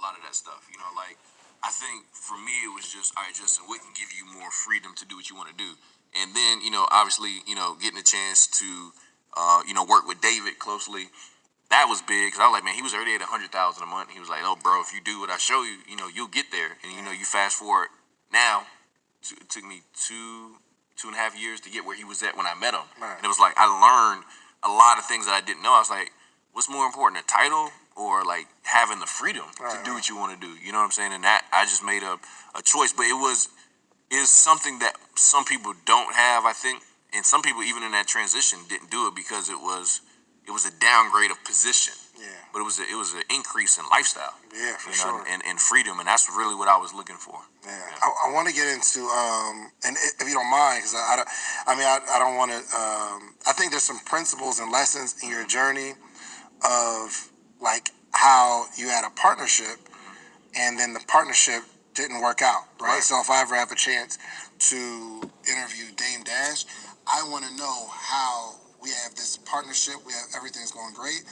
lot of that stuff. You know, like I think for me it was just, all right, Justin, what can give you more freedom to do what you want to do? And then, obviously, getting a chance to, work with David closely, that was big because I was like, man, he was already at 100,000 a month. He was like, oh, bro, if you do what I show you, you'll get there. And you fast forward now, it took me two and a half years to get where he was at when I met him. Right. And it was like I learned a lot of things that I didn't know. I was like, what's more important, a title or like having the freedom to do what you want to do? You know what I'm saying? And that I just made a choice, but is something that some people don't have, I think, and some people even in that transition didn't do it because it was a downgrade of position. Yeah. But it was an increase in lifestyle. Yeah, for sure. And freedom, and that's really what I was looking for. Yeah. I want to get into and if you don't mind, because I don't want to. I think there's some principles and lessons in your journey of like how you had a partnership, and then the partnership didn't work out, right? So if I ever have a chance to interview Dame Dash, I want to know how we have this partnership, we have everything's going great,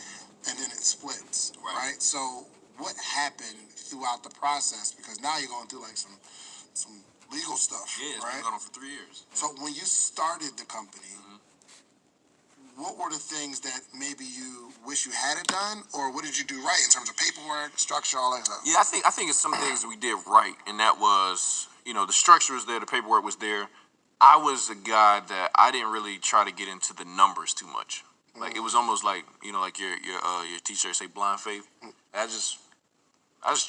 and then it splits, right? So what happened throughout the process? Because now you're going through like some legal stuff, it's right? been going on for 3 years. So when you started the company, what were the things that maybe you wish you had it done, or what did you do right in terms of paperwork, structure, all that stuff? Yeah, I think it's some things we did right, and that was, the structure was there, the paperwork was there. I was a guy that I didn't really try to get into the numbers too much. Like it was almost like like your teacher say blind faith. I just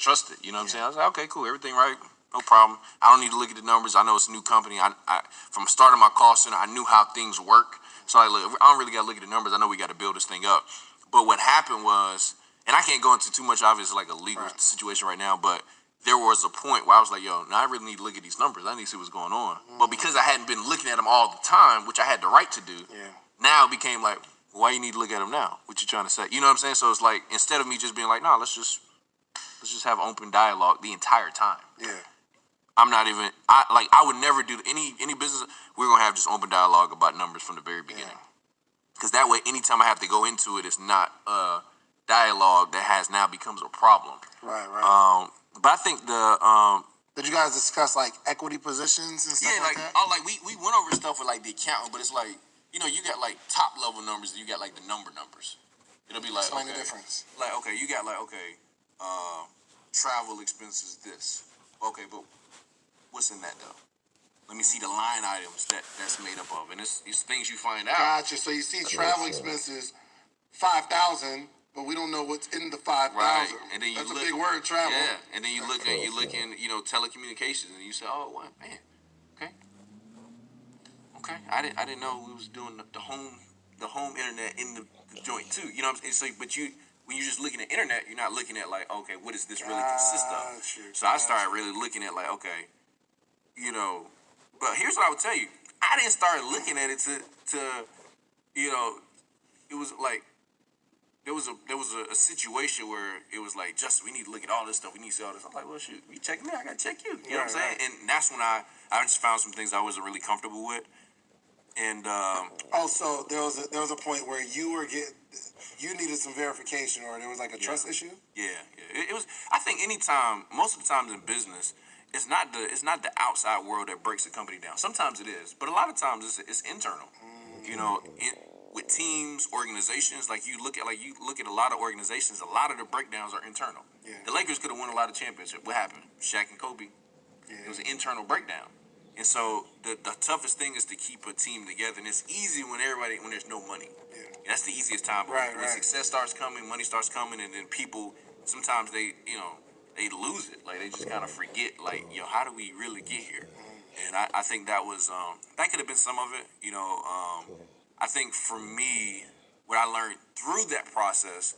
trusted. You know what I'm saying? I was like, okay, cool, everything right, no problem. I don't need to look at the numbers. I know it's a new company. I from starting my call center, I knew how things work. So I don't really got to look at the numbers. I know we got to build this thing up. But what happened was, and I can't go into too much, obviously, like a legal situation right now, but there was a point where I was like, yo, now I really need to look at these numbers. I need to see what's going on. But because I hadn't been looking at them all the time, which I had the right to do, now it became like, why you need to look at them now? What you trying to say? You know what I'm saying? So it's like, instead of me just being like, no, let's just have open dialogue the entire time. Yeah. I'm not even, I would never do any business. We're going to have just open dialogue about numbers from the very beginning. Because that way, anytime I have to go into it, it's not a dialogue that has now becomes a problem. Right. But I think did you guys discuss like equity positions and stuff like that? We went over stuff with like the accountant, but it's like, you got like top level numbers and you got like the numbers. It'll be like, explain the difference. Like, okay, you got like, travel expenses this. Okay, but what's in that though? Let me see the line items that's made up of, and it's things you find out. Gotcha. So you see travel expenses, 5,000, but we don't know what's in the 5,000. Right. And then that's a big word, travel. Yeah. And then you look in, telecommunications, and you say, oh, what, man? Okay. I didn't know we was doing the home internet in the joint too. You know what I'm saying? So, but when you're just looking at internet, you're not looking at like, okay, what does this really consist of? So I started really looking at like, okay, but here's what I would tell you. I didn't start looking at it to it was like there was a situation where it was like, Justin, we need to look at all this stuff. We need to see all this. I'm like, well, shoot, you check me, I gotta check you. You know what I'm saying? And that's when I just found some things I wasn't really comfortable with. And also there was a point where you needed some verification, or there was like a trust issue. Yeah. It was. I think most of the times in business, it's not the outside world that breaks the company down. Sometimes it is, but a lot of times it's internal. With teams, organizations, like you look at a lot of organizations, a lot of the breakdowns are internal. Yeah. The Lakers could have won a lot of championships. What happened? Shaq and Kobe. Yeah. It was an internal breakdown. And so the toughest thing is to keep a team together, and it's easy when there's no money. Yeah. And that's the easiest time. When success starts coming, money starts coming, and then people sometimes they lose it. Like they just kind of forget. Like, how do we really get here? And I think that was that could have been some of it. I think for me, what I learned through that process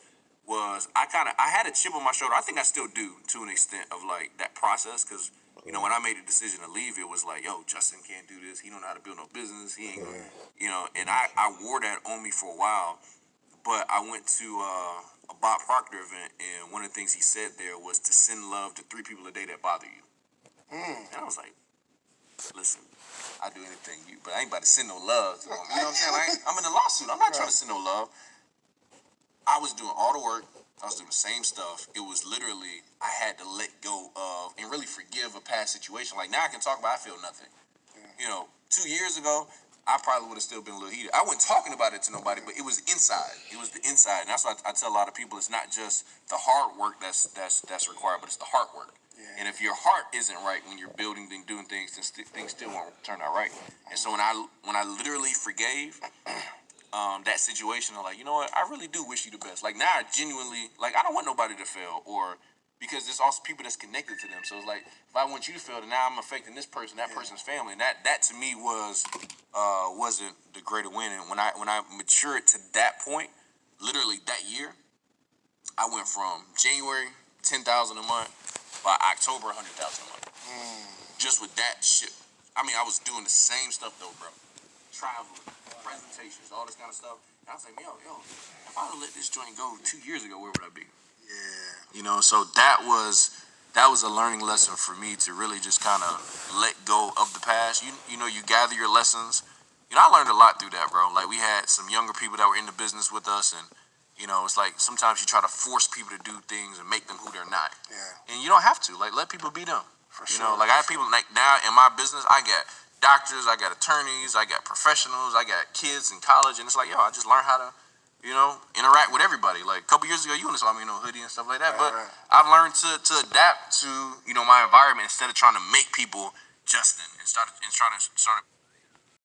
was I had a chip on my shoulder. I think I still do to an extent of like that process, because when I made the decision to leave, it was like, yo, Justin can't do this. He don't know how to build no business. He ain't gonna, and I wore that on me for a while. But I went to a Bob Proctor event, and one of the things he said there was to send love to 3 people a day that bother you. And I was like, listen, I do anything but I ain't about to send no love to them. You know what I'm saying? I'm in a lawsuit. I'm not trying to send no love. I was doing all the work. I was doing the same stuff. It was literally I had to let go of and really forgive a past situation. Like now I can talk about I feel nothing. You know, 2 years ago, I probably would have still been a little heated. I wasn't talking about it to nobody, but it was inside. It was the inside, and that's why I tell a lot of people it's not just the hard work that's required, but it's the heart work. Yeah. And if your heart isn't right when you're building and doing things, then things still won't turn out right. And so when I literally forgave that situation, I'm like, you know what? I really do wish you the best. Like now, I genuinely I don't want nobody to fail, or because there's also people that's connected to them. So it's like if I want you to fail, then now I'm affecting this person, that person's family, and that to me wasn't the greater win. And when I matured to that point, literally that year, I went from January 10,000 a month, by October 100,000 a month, just with that shit. I mean, I was doing the same stuff though, bro. Traveling, presentations, all this kind of stuff. And I was like, yo, if I would let this joint go 2 years ago, where would I be? Yeah. You know, so that was a learning lesson for me to really just kind of let go of the past. You know, you gather your lessons. You know, I learned a lot through that, bro. Like we had some younger people that were in the business with us, and you know, it's like sometimes you try to force people to do things and make them who they're not. Yeah. And you don't have to. Like let people be them. For sure. You know, like I have people like now in my business, I got doctors, I got attorneys, I got professionals, I got kids in college, and it's like, yo, I just learned how to, you know, interact with everybody. Like a couple years ago, you wouldn't saw me in a hoodie and stuff like that. But I've learned to adapt to, you know, my environment instead of trying to make people Justin and trying to